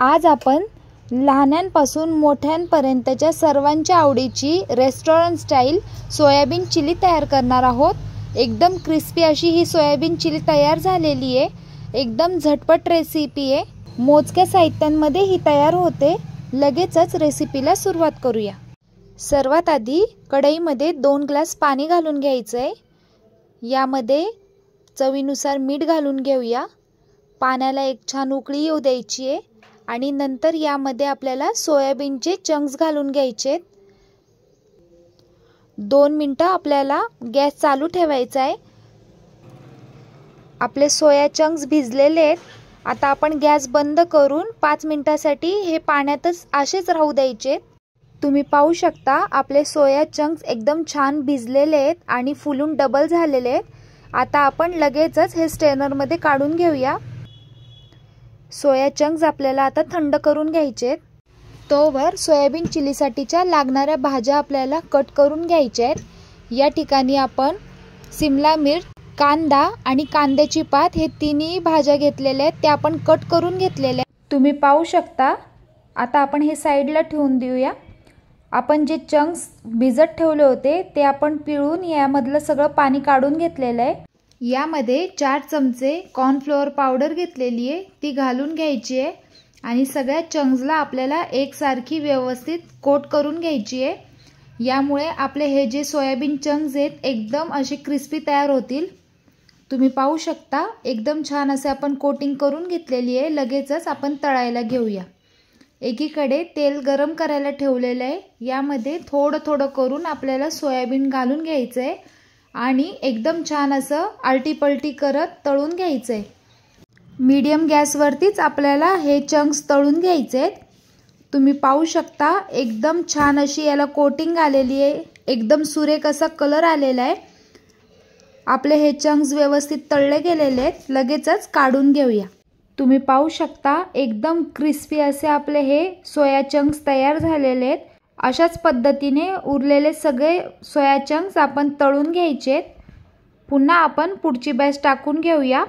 आज आपण लहानांपासून मोठ्यांपर्यंतच्या सर्वांच्या आवडीची रेस्टॉरंट स्टाईल सोयाबीन चिली तयार करणार आहोत। एकदम क्रिस्पी अशी ही सोयाबीन चिली तयार झालेली आहे। एकदम झटपट रेसिपी आहे। मोजक्या साहित्यांमध्ये ही तयार होते। लगेचच रेसिपीला सुरुवात करूया। सर्वात आधी कढईमध्ये 2 ग्लास पाणी घालून घ्यायचंय। यामध्ये चवीनुसार मीठ घालून घेऊया। पाण्याला एक छान उकळी येऊ द्यायची आहे आणि नंतर यामध्ये आपल्याला सोयाबीनचे चंक्स घालून घ्यायचे। 2 मिनिटं आपल्याला गॅस चालू ठेवायचा आहे। आपले सोया चंक्स भिजलेले आहेत। आता आपण गॅस बंद करून 5 मिनिटांसाठी हे पाण्यातच असेच राहू द्यायचे। तुम्ही पाहू शकता आपले सोया चंक्स एकदम छान भिजलेले आहेत आणि फुलून डबल झालेले आहेत। आता आपण लगेचच हे स्ट्रेनरमध्ये काढून घेऊया। सोया चंक्स आपल्याला आता थंड करून घ्यायचे। तोवर सोयाबीन चिलीसाठीच्या लागणाऱ्या भाज्या आपल्याला कट करून घ्यायच्या आहेत। या ठिकाणी आपण शिमला मिर्च, कांदा आणि कांद्याची पात हे तिन्ही भाज्या घेतलेल्या आहेत। त्या आपण कट करून घेतलेल्या आहेत। तुम्ही पाहू शकता। आता आपण हे साईडला ठेवून देऊया। आपण जे चंक्स भिजत ठेवले होते ते आपण पिळून यामधलं सगळं पाणी काढून घेतलेलं आहे। यामध्ये 4 चमचे कॉर्नफ्लोअर पावडर घेतलेली आहे, ती घालून घ्यायची आहे आणि सगळ्या चंक्सला आपल्याला एकसारखी व्यवस्थित कोट करून घ्यायची आहे। यामुळे आपले हे जे सोयाबीन चंक्स आहेत एकदम असे क्रिस्पी तयार होतील। तुम्ही पाहू शकता एकदम छान असे आपण कोटिंग करून घेतलेली आहे। लगेचच आपण तळायला घेऊया। एकीकडे तेल गरम करायला ठेवलेलं आहे। यामध्ये थोडं थोडं करून आपल्याला सोयाबीन घालून घ्यायचं आहे आणि एकदम छान असं आलटी-पलटी करत तळून घ्यायचं आहे। मीडियम गॅसवरतीच आपल्याला हे चंक्स तळून घ्यायचे आहेत। तुम्ही पाहू शकता एकदम छान अशी याला कोटिंग आलेली आहे। एकदम सुरेख असा कलर आलेला आहे। आपले हे चंक्स व्यवस्थित तळले गेलेले आहेत। लगेचच काढून घेऊया। तुम्ही पाहू शकता एकदम क्रिस्पी असे आपले हे सोया चंक्स तयार झालेले आहेत। अशाच पद्धतीने उरलेले सगळे सोया चंक्स आपण तळून घ्यायचे। पुन्हा आपण पुढची बॅच टाकून घेऊया।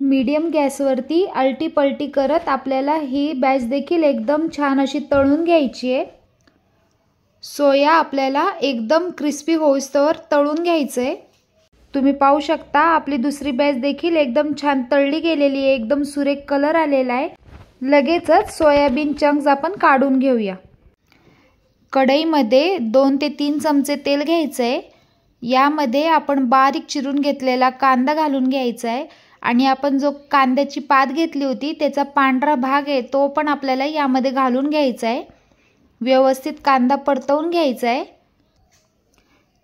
मीडियम गॅसवरती आलटी-पलटी करत आपल्याला ही बॅच देखील एकदम छान अशी तळून घ्यायची आहे। सोया आपल्याला एकदम क्रिस्पी होईस्तोवर तळून घ्यायचंय। तुम्ही पाहू शकता आपली दुसरी बॅच देखील एकदम छान तळली गेलेली आहे। एकदम सुरेख कलर आलेला आहे। लगेचच सोयाबीन चंक्स आपण काढून घेऊया। कढईमध्ये 2 ते 3 चमचे तेल घ्यायचं आहे। यामध्ये आपण बारीक चिरून घेतलेला कांदा घालून घ्यायचा आहे आणि आपण जो कांद्याची पात घेतली होती त्याचा पांढरा भाग आहे तो पण आपल्याला यामध्ये घालून घ्यायचा आहे। व्यवस्थित कांदा परतवून घ्यायचा आहे।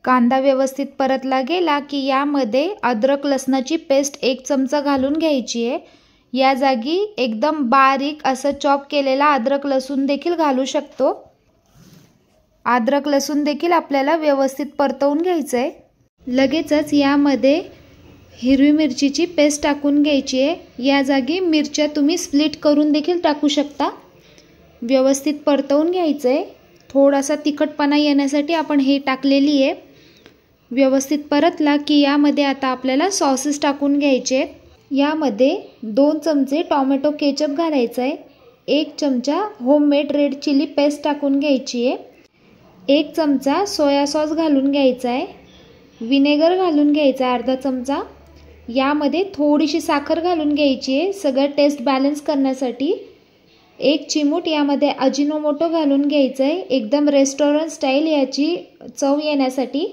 कांदा व्यवस्थित परतला गेला की यामध्ये अद्रक लसणाची पेस्ट 1 चमचा घालून घ्यायची आहे। या जागी एकदम बारीक असं चॉप केलेला अद्रक लसूण देखील घालू शकतो। अद्रक लसूण देखील आपल्याला व्यवस्थित परतवून घ्यायचं आहे। लगेचच यामध्ये हिरवी मिरचीची पेस्ट टाकून घ्यायची आहे। या जागी मिरच्या तुम्ही स्प्लिट करून देखील टाकू शकता। व्यवस्थित परतवून घ्यायचं आहे। थोडासा तिखटपणा येण्यासाठी आपण हे टाकलेली आहे। व्यवस्थित परतला की यामध्ये आता आपल्याला सॉसेस टाकून घ्यायचे। यामध्ये 2 चमचे टोमॅटो केचप घालायचं आहे। 1 चमचा होममेड रेड चिली पेस्ट टाकून घ्यायची आहे। 1 चमचा सोया सॉस घालून घ्यायचा आहे। विनेगर घालून घ्यायचा अर्धा चमचा। यामध्ये थोडीशी साखर घालून घ्यायची आहे सगळं टेस्ट बॅलन्स करण्यासाठी। 1 चिमूट यामध्ये अजिनोमोटो घालून घ्यायचं आहे एकदम रेस्टॉरंट स्टाईल याची चव येण्यासाठी।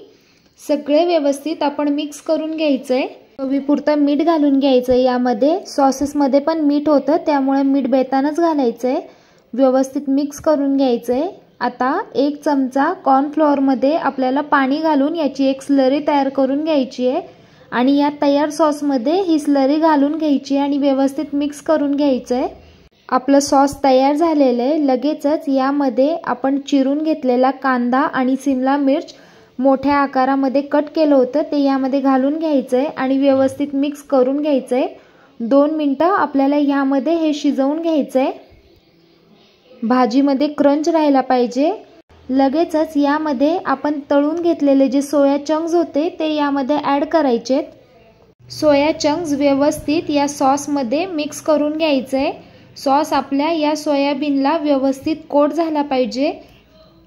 सगळे व्यवस्थित आपण मिक्स करून घ्यायचं आहे। चवीपुरतं मीठ घालून घ्यायचं आहे। यामध्ये सॉसेसमध्ये पण मीठ होतं त्यामुळे मीठ बेतानच घालायचं आहे। व्यवस्थित मिक्स करून घ्यायचं आहे। आता 1 चमचा कॉर्नफ्लोअरमध्ये आपल्याला पाणी घालून याची एक स्लरी तयार करून घ्यायची आहे आणि या तयार सॉसमध्ये ही स्लरी घालून घ्यायची आणि व्यवस्थित मिक्स करून घ्यायचं आहे। आपलं सॉस तयार झालेलं आहे। लगेचच यामध्ये आपण चिरून घेतलेला कांदा आणि शिमला मिर्च मोठ्या आकारामध्ये कट केलं होतं ते यामध्ये घालून घ्यायचं आहे आणि व्यवस्थित मिक्स करून घ्यायचं आहे। 2 मिनिटं आपल्याला यामध्ये हे शिजवून घ्यायचं आहे। भाजीमध्ये क्रंच राहायला पाहिजे। लगेचच यामध्ये आपण तळून घेतलेले जे सोया चंक्स होते ते यामध्ये ॲड करायचे। सोया चंक्स व्यवस्थित या सॉसमध्ये मिक्स करून घ्यायचे। सॉस आपल्या या सोयाबीनला व्यवस्थित कोट झाला पाहिजे।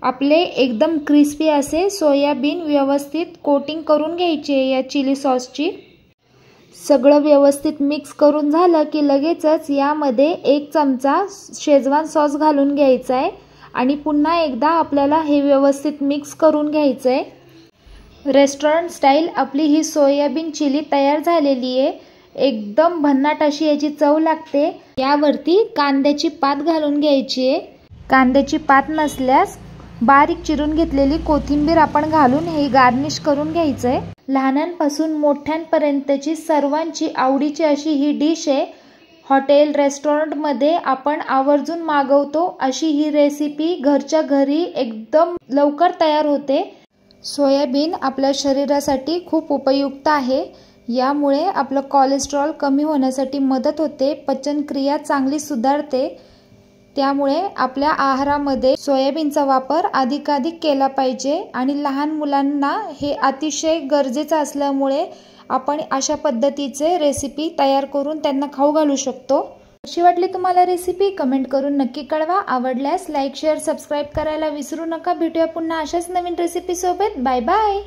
आपले एकदम क्रिस्पी असे सोयाबीन व्यवस्थित कोटिंग करून घ्यायचे या चिली सॉसची। सगळं व्यवस्थित मिक्स करून झालं की लगेचच यामध्ये 1 चमचा शेजवान सॉस घालून घ्यायचा आहे आणि पुन्हा एकदा आपल्याला हे व्यवस्थित मिक्स करून घ्यायचं आहे। रेस्टॉरंट स्टाईल आपली ही सोयाबीन चिली तयार झालेली आहे। एकदम भन्नाट अशी याची चव लागते। यावरती कांद्याची पात घालून घ्यायची आहे। कांद्याची पात नसल्यास बारीक चिरून घेतलेली कोथिंबीर आपण घालून हे गार्निश करून घ्यायचं आहे। लहानांपासून मोठ्यांपर्यंतची सर्वांची आवडीची अशी ही डिश आहे। हॉटेल रेस्टॉरंटमध्ये आपण आवर्जून मागवतो अशी ही रेसिपी घरच्या घरी एकदम लवकर तयार होते। सोयाबीन आपल्या शरीरासाठी खूप उपयुक्त आहे। यामुळे आपलं कोलेस्ट्रॉल कमी होण्यासाठी मदत होते, पचनक्रिया चांगली सुधारते। त्यामुळे आपल्या आहारामध्ये सोयाबीनचा वापर अधिकाधिक केला पाहिजे आणि लहान मुलांना हे अतिशय गरजेचं असल्यामुळे आपण अशा पद्धतीचे रेसिपी तयार करून त्यांना खाऊ घालू शकतो। कशी वाटली तुम्हाला रेसिपी कमेंट करून नक्की कळवा। आवडल्यास लाईक शेअर सबस्क्राईब करायला विसरू नका। भेटूया पुन्हा अशाच नवीन रेसिपी सोबत। Bye bye.